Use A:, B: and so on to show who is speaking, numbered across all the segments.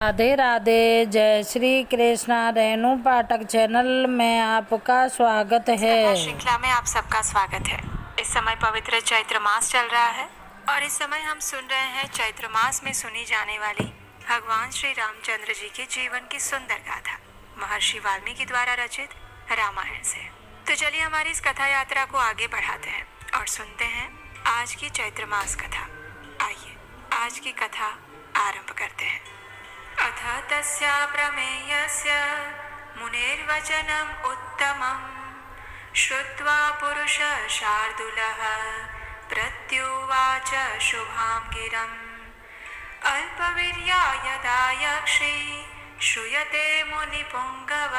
A: राधे राधे। जय श्री कृष्णा। रेणु पाठक चैनल में आपका स्वागत है।
B: श्रृंखला में आप सबका स्वागत है। इस समय पवित्र चैत्र मास चल रहा है और इस समय हम सुन रहे हैं चैत्र मास में सुनी जाने वाली भगवान श्री रामचंद्र जी के जीवन की सुंदर गाथा महर्षि वाल्मीकि द्वारा रचित रामायण से। तो चलिए हमारी इस कथा यात्रा को आगे बढ़ाते हैं और सुनते हैं आज की चैत्र मास कथा। आइए आज की कथा आरंभ करते हैं। अथ तस्य प्रमेयस्य मुनेर्वचनम् उत्तमम् श्रुत्वा पुरुषः शार्दूलः प्रत्युवाच शुभां गिरम् अल्पवीर्या यदा यक्षी श्रूयते मुनिपुङ्गव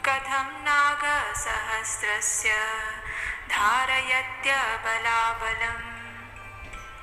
B: कथं नागसहस्रस्य धारयत्य बलाबलम्।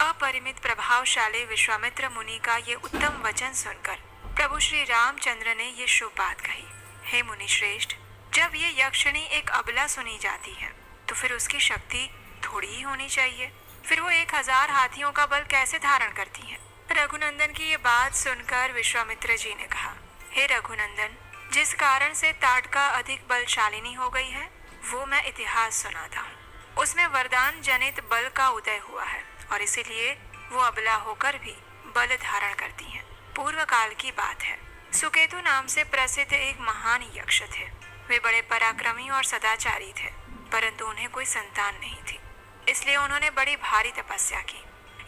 B: अपरिमित प्रभावशाली विश्वामित्र मुनि का ये उत्तम वचन सुनकर प्रभु श्री रामचंद्र ने ये शुभ बात कही। हे मुनि श्रेष्ठ, जब ये यक्षिणी एक अबला सुनी जाती है तो फिर उसकी शक्ति थोड़ी ही होनी चाहिए। फिर वो 1000 हाथियों का बल कैसे धारण करती है। रघुनंदन की ये बात सुनकर विश्वामित्र जी ने कहा, हे रघुनंदन, जिस कारण से ताटका अधिक बलशालिनी हो गई है वो मैं इतिहास सुनाता हूँ। उसमें वरदान जनित बल का उदय हुआ है और इसीलिए वो अबला होकर भी बल धारण करती हैं। पूर्व काल की बात है। सुकेतु नाम से प्रसिद्ध एक महान यक्ष थे। वे बड़े पराक्रमी और सदाचारी थे, परंतु उन्हें कोई संतान नहीं थी। इसलिए उन्होंने बड़ी भारी तपस्या की।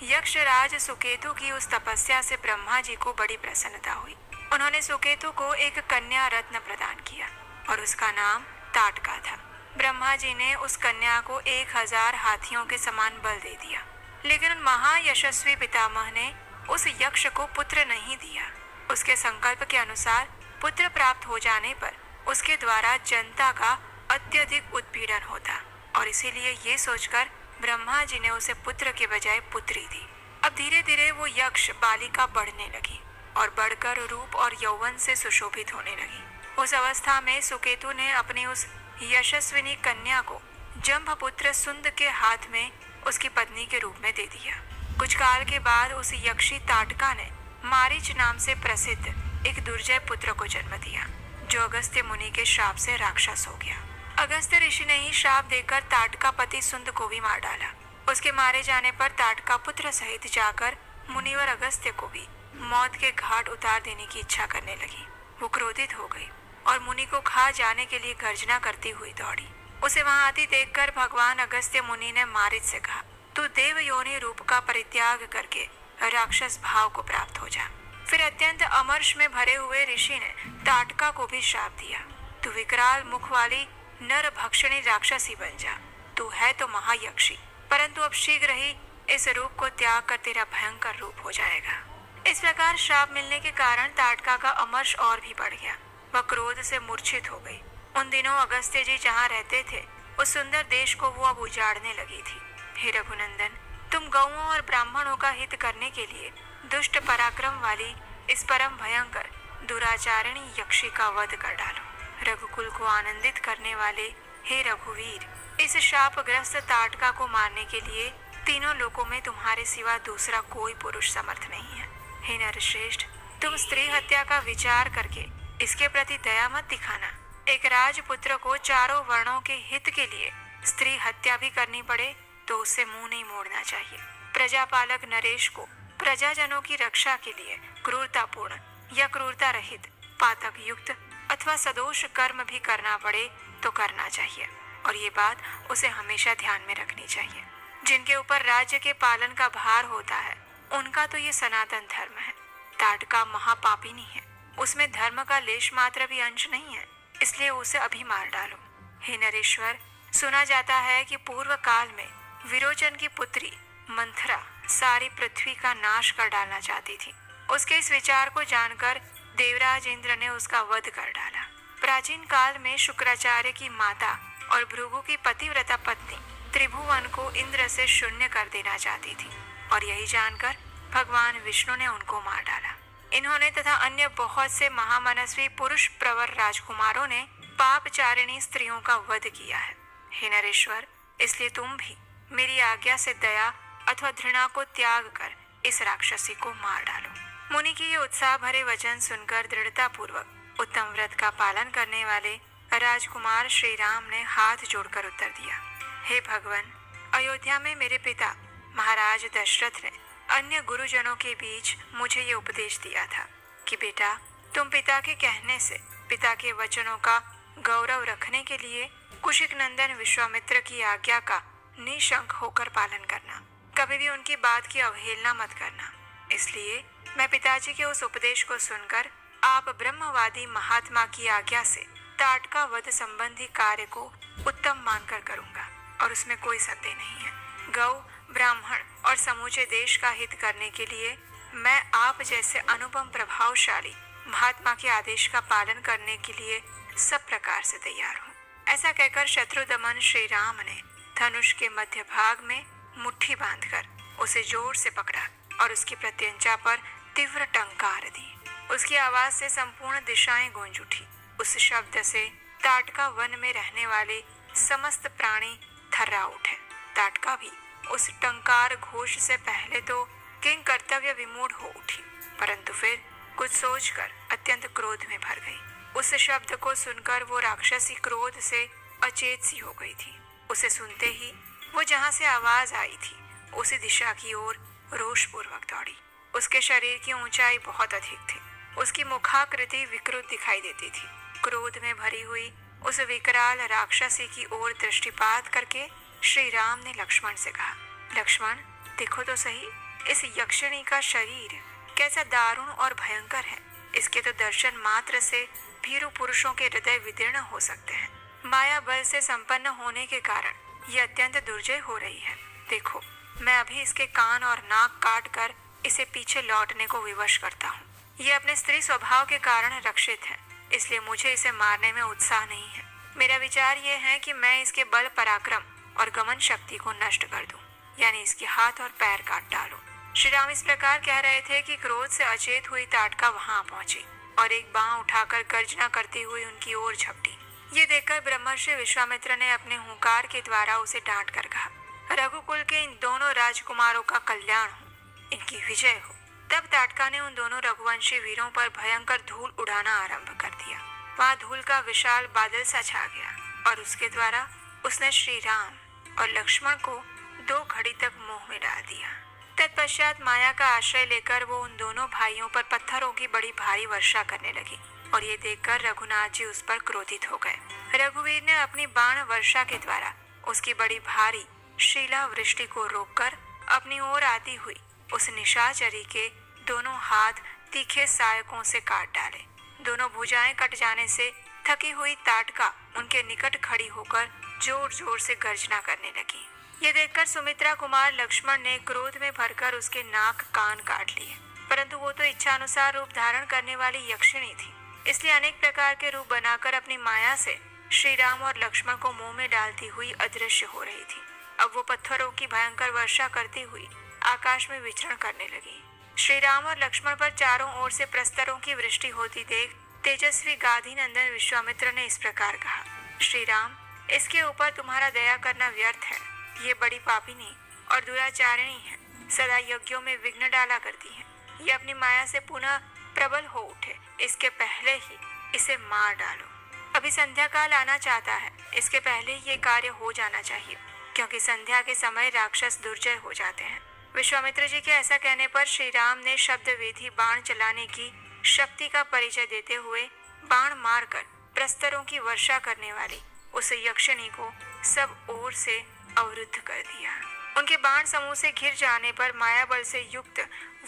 B: यक्षराज सुकेतु की उस तपस्या से ब्रह्मा जी को बड़ी प्रसन्नता हुई। उन्होंने सुकेतु को एक कन्या रत्न प्रदान किया और उसका नाम ताटका था। ब्रह्मा जी ने उस कन्या को 1000 हाथियों के समान बल दे दिया, लेकिन उन महायशस्वी पितामह ने उस यक्ष को पुत्र नहीं दिया। उसके संकल्प के अनुसार पुत्र प्राप्त हो जाने पर उसके द्वारा जनता का अत्यधिक उत्पीड़न होता और इसीलिए ये सोचकर ब्रह्मा जी ने उसे पुत्र के बजाय पुत्री दी। अब धीरे धीरे वो यक्ष बालिका बढ़ने लगी और बढ़कर रूप और यौवन से सुशोभित होने लगी। उस अवस्था में सुकेतु ने अपनी उस यशस्विनी कन्या को जम्भपुत्र सुंद के हाथ में उसकी पत्नी के रूप में दे दिया। कुछ काल के बाद उस यक्षी ताटका ने मारीच नाम से प्रसिद्ध एक दुर्जय पुत्र को जन्म दिया, जो अगस्त्य मुनि के श्राप से राक्षस हो गया। अगस्त्य ऋषि ने ही श्राप देकर ताटका पति सुंद को भी मार डाला। उसके मारे जाने पर ताटका पुत्र सहित जाकर मुनिवर अगस्त्य को भी मौत के घाट उतार देने की इच्छा करने लगी। वो क्रोधित हो गई और मुनि को खा जाने के लिए गर्जना करती हुई दौड़ी। उसे वहां आती देखकर भगवान अगस्त्य मुनि ने मारीच से कहा, तू देव योनि रूप का परित्याग करके राक्षस भाव को प्राप्त हो जा। फिर अत्यंत अमर्ष में भरे हुए ऋषि ने ताटका को भी श्राप दिया, तू विकराल मुख वाली नर भक्षणी राक्षसी बन जा। तू है तो महायक्षी, परंतु अब शीघ्र ही इस रूप को त्याग कर तेरा भयंकर रूप हो जाएगा। इस प्रकार श्राप मिलने के कारण ताटका का अमर्ष और भी बढ़ गया। वह क्रोध से मूर्छित हो गई। उन दिनों अगस्त्य जी जहाँ रहते थे उस सुंदर देश को वो अब उजाड़ने लगी थी। हे रघुनंदन, तुम गौओं और ब्राह्मणों का हित करने के लिए दुष्ट पराक्रम वाली इस परम भयंकर दुराचारिणी यक्षी का वध कर डालो। रघुकुल को आनंदित करने वाले हे रघुवीर, इस शापग्रस्त ताटका को मारने के लिए तीनों लोकों में तुम्हारे सिवा दूसरा कोई पुरुष समर्थ नहीं है। हे नरश्रेष्ठ, तुम स्त्री हत्या का विचार करके इसके प्रति दया मत दिखाना। एक राजपुत्र को चारों वर्णों के हित के लिए स्त्री हत्या भी करनी पड़े तो उससे मुंह नहीं मोड़ना चाहिए। प्रजापालक नरेश को प्रजाजनों की रक्षा के लिए क्रूरतापूर्ण या क्रूरता रहित पातक युक्त अथवा सदोष कर्म भी करना पड़े तो करना चाहिए और ये बात उसे हमेशा ध्यान में रखनी चाहिए। जिनके ऊपर राज्य के पालन का भार होता है उनका तो ये सनातन धर्म है। ताटका महापापिनी है, उसमें धर्म का लेश मात्र भी अंश नहीं है, इसलिए उसे अभी मार डालो। हे नरेश्वर, सुना जाता है कि पूर्व काल में विरोचन की पुत्री मंथरा सारी पृथ्वी का नाश कर डालना चाहती थी। उसके इस विचार को जानकर देवराज इंद्र ने उसका वध कर डाला। प्राचीन काल में शुक्राचार्य की माता और भृगु की पतिव्रता पत्नी त्रिभुवन को इंद्र से शून्य कर देना चाहती थी और यही जानकर भगवान विष्णु ने उनको मार डाला। इन्होंने तथा अन्य बहुत से महामनस्वी पुरुष प्रवर राजकुमारों ने पापचारिणी स्त्रियों का वध किया है। हे नरेश्वर, इसलिए तुम भी मेरी आज्ञा से दया अथवा घृणा को त्याग कर इस राक्षसी को मार डालो। मुनि के ये उत्साह भरे वचन सुनकर दृढ़ता पूर्वक उत्तम व्रत का पालन करने वाले राजकुमार श्री राम ने हाथ जोड़कर उत्तर दिया, हे भगवान, अयोध्या में मेरे पिता महाराज दशरथ ने अन्य गुरुजनों के बीच मुझे ये उपदेश दिया था कि बेटा, तुम पिता के कहने से पिता के वचनों का गौरव रखने के लिए कुशिक नंदन विश्वामित्र की आज्ञा का निशंक होकर पालन करना, कभी भी उनकी बात की अवहेलना मत करना। इसलिए मैं पिताजी के उस उपदेश को सुनकर आप ब्रह्मवादी महात्मा की आज्ञा से ताटका वध संबंधी कार्य को उत्तम मानकर करूंगा और उसमें कोई संदेह नहीं है। गौ, ब्राह्मण और समूचे देश का हित करने के लिए मैं आप जैसे अनुपम प्रभावशाली महात्मा के आदेश का पालन करने के लिए सब प्रकार से तैयार हूँ। ऐसा कहकर शत्रुदमन श्री राम ने धनुष के मध्य भाग में मुट्ठी बांधकर उसे जोर से पकड़ा और उसकी प्रत्यंचा पर तीव्र टंकार दी। उसकी आवाज से संपूर्ण दिशाएं गूंज उठी। उस शब्द से ताटका वन में रहने वाले समस्त प्राणी थर्रा उठे। ताटका भी उस टंकार घोष से पहले तो किंग कर्तव्य विमूढ़ हो उठी, परंतु फिर कुछ सोचकर अत्यंत क्रोध में भर गई। उस शब्द को सुनकर वो राक्षसी क्रोध से अचेत सी हो गई थी। उसे सुनते ही वो जहाँ से आवाज आई थी उसी दिशा की ओर रोषपूर्वक दौड़ी। उसके शरीर की ऊंचाई बहुत अधिक थी। उसकी मुखाकृति विकृत दिखाई देती थी। क्रोध में भरी हुई उस विकराल राक्षसी की ओर दृष्टिपात करके श्री राम ने लक्ष्मण से कहा, लक्ष्मण, देखो तो सही, इस यक्षिणी का शरीर कैसा दारुण और भयंकर है। इसके तो दर्शन मात्र से भीरू पुरुषों के हृदय विदीर्ण हो सकते हैं। माया बल से संपन्न होने के कारण ये अत्यंत दुर्जय हो रही है। देखो, मैं अभी इसके कान और नाक काट कर इसे पीछे लौटने को विवश करता हूँ। ये अपने स्त्री स्वभाव के कारण रक्षित है, इसलिए मुझे इसे मारने में उत्साह नहीं है। मेरा विचार ये है कि मैं इसके बल पराक्रम और गमन शक्ति को नष्ट कर दूं, यानी इसके हाथ और पैर काट डालूं। श्री राम इस प्रकार कह रहे थे कि क्रोध से अचेत हुई ताटका वहां पहुंची और एक बांह उठाकर गर्जना करती हुई उनकी ओर झपटी। ये देखकर ब्रह्मर्षि विश्वामित्र ने अपने हुंकार के द्वारा उसे डांट कर कहा, रघुकुल के इन दोनों राजकुमारों का कल्याण हो, इनकी विजय हो। तब ताटका ने उन दोनों रघुवंशी वीरों पर भयंकर धूल उड़ाना आरंभ कर दिया। वहां धूल का विशाल बादल सा छा गया और उसके द्वारा उसने श्री राम और लक्ष्मण को 2 घड़ी तक मोह में डाल दिया। तत्पश्चात माया का आश्रय लेकर वो उन दोनों भाइयों पर पत्थरों की बड़ी भारी वर्षा करने लगी और ये देखकर रघुनाथ जी उस पर क्रोधित हो गए। रघुवीर ने अपनी बाण वर्षा के द्वारा उसकी बड़ी भारी शीला वृष्टि को रोककर अपनी ओर आती हुई उस निशाचरी के दोनों हाथ तीखे सायकों से काट डाले। दोनों भुजाएं कट जाने से थकी हुई ताटका उनके निकट खड़ी होकर जोर जोर से गर्जना करने लगी। ये देखकर सुमित्रा कुमार लक्ष्मण ने क्रोध में भरकर उसके नाक कान काट लिए, परंतु वो तो इच्छानुसार रूप धारण करने वाली यक्षिणी थी, इसलिए अनेक प्रकार के रूप बनाकर अपनी माया से श्री राम और लक्ष्मण को मुंह में डालती हुई अदृश्य हो रही थी। अब वो पत्थरों की भयंकर वर्षा करती हुई आकाश में विचरण करने लगी। श्री राम और लक्ष्मण पर चारों ओर से प्रस्तरों की वृष्टि होती देख तेजस्वी गाधी नंदन विश्वामित्र ने इस प्रकार कहा, श्री राम, इसके ऊपर तुम्हारा दया करना व्यर्थ है। ये बड़ी पापिनी और दुराचारिणी है, सदा यज्ञों में विघ्न डाला करती है। ये अपनी माया से पुनः प्रबल हो उठे, इसके पहले ही इसे मार डालो। अभी संध्या काल आना चाहता है, इसके पहले ही ये कार्य हो जाना चाहिए, क्योंकि संध्या के समय राक्षस दुर्जय हो जाते हैं। विश्वामित्र जी के ऐसा कहने पर श्री राम ने शब्द वेधी बाण चलाने की शक्ति का परिचय देते हुए बाण मारकर प्रस्तरों की वर्षा करने वाली उस यक्षिणी को सब ओर से अवरुद्ध कर दिया। उनके बाण समूह से घिर जाने पर माया बल से युक्त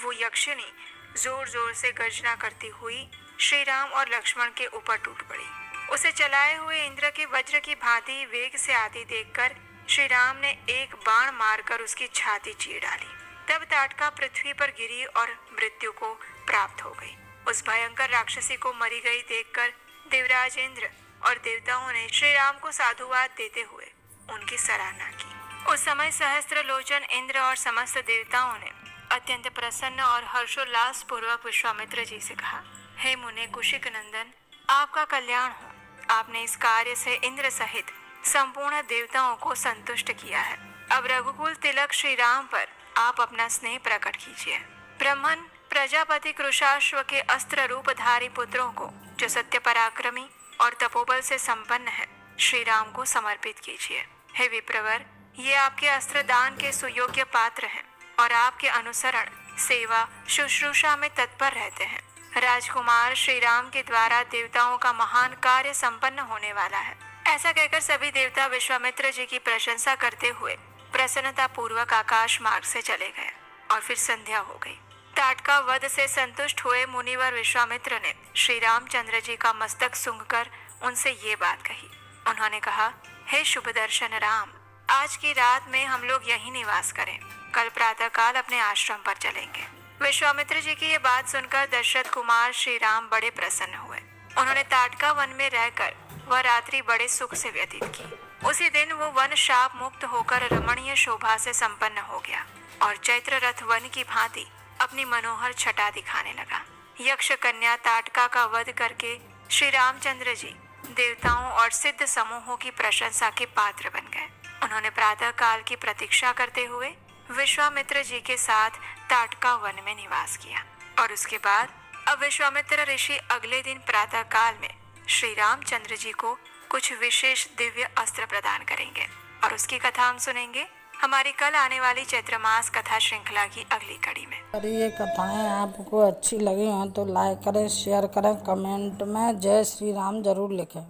B: वो यक्षिणी जोर जोर से गर्जना करती हुई श्री राम और लक्ष्मण के ऊपर टूट पड़ी। उसे चलाए हुए इंद्र के वज्र की भांति वेग से आती देखकर श्री राम ने एक बाण मारकर उसकी छाती चीर डाली। तब ताटका पृथ्वी पर गिरी और मृत्यु को प्राप्त हो गई। उस भयंकर राक्षसी को मरी गई देखकर देवराज इंद्र और देवताओं ने श्री राम को साधुवाद देते हुए उनकी सराहना की। उस समय सहस्त्र लोचन इंद्र और समस्त देवताओं ने अत्यंत प्रसन्न और हर्षोल्लास पूर्वक विश्वामित्र जी से कहा, हे मुने कुशिक नंदन, आपका कल्याण हो। आपने इस कार्य से इंद्र सहित संपूर्ण देवताओं को संतुष्ट किया है। अब रघुकुल तिलक श्री राम पर आप अपना स्नेह प्रकट कीजिए। ब्राह्मण प्रजापति कृशाश्व के अस्त्र रूपधारी पुत्रों को, जो सत्य पराक्रमी और तपोबल से संपन्न है, श्री राम को समर्पित कीजिए। हे विप्रवर, ये आपके अस्त्र दान के सुयोग्य पात्र हैं और आपके अनुसरण, सेवा, शुश्रूषा में तत्पर रहते हैं। राजकुमार श्री राम के द्वारा देवताओं का महान कार्य संपन्न होने वाला है। ऐसा कहकर सभी देवता विश्वामित्र जी की प्रशंसा करते हुए प्रसन्नता पूर्वक आकाश मार्ग से चले गए और फिर संध्या हो गई। ताटका वध से संतुष्ट हुए मुनिवर विश्वामित्र ने श्री रामचंद्र जी का मस्तक सूंघकर उनसे ये बात कही। उन्होंने कहा, हे शुभ दर्शन राम, आज की रात में हम लोग यहीं निवास करें। कल प्रातःकाल अपने आश्रम पर चलेंगे। विश्वामित्र जी की ये बात सुनकर दशरथ कुमार श्री राम बड़े प्रसन्न हुए। उन्होंने ताटका वन में रहकर वह रात्रि बड़े सुख से व्यतीत की। उसी दिन वो वन शाप मुक्त होकर रमणीय शोभा से संपन्न हो गया और चैत्र रथ वन की भांति अपनी मनोहर छटा दिखाने लगा। यक्ष कन्या ताटका का वध करके श्री रामचंद्र जी देवताओं और सिद्ध समूहों की प्रशंसा के पात्र बन गए। उन्होंने प्रातः काल की प्रतीक्षा करते हुए विश्वामित्र जी के साथ ताटका वन में निवास किया और उसके बाद अब विश्वामित्र ऋषि अगले दिन प्रातः काल में श्री रामचंद्र जी को कुछ विशेष दिव्य अस्त्र प्रदान करेंगे और उसकी कथा हम सुनेंगे हमारी कल आने वाली चैत्र मास कथा श्रृंखला की अगली कड़ी में।
A: अगर ये कथाएं आपको अच्छी लगी हैं तो लाइक करें, शेयर करें, कमेंट में जय श्री राम जरूर लिखें।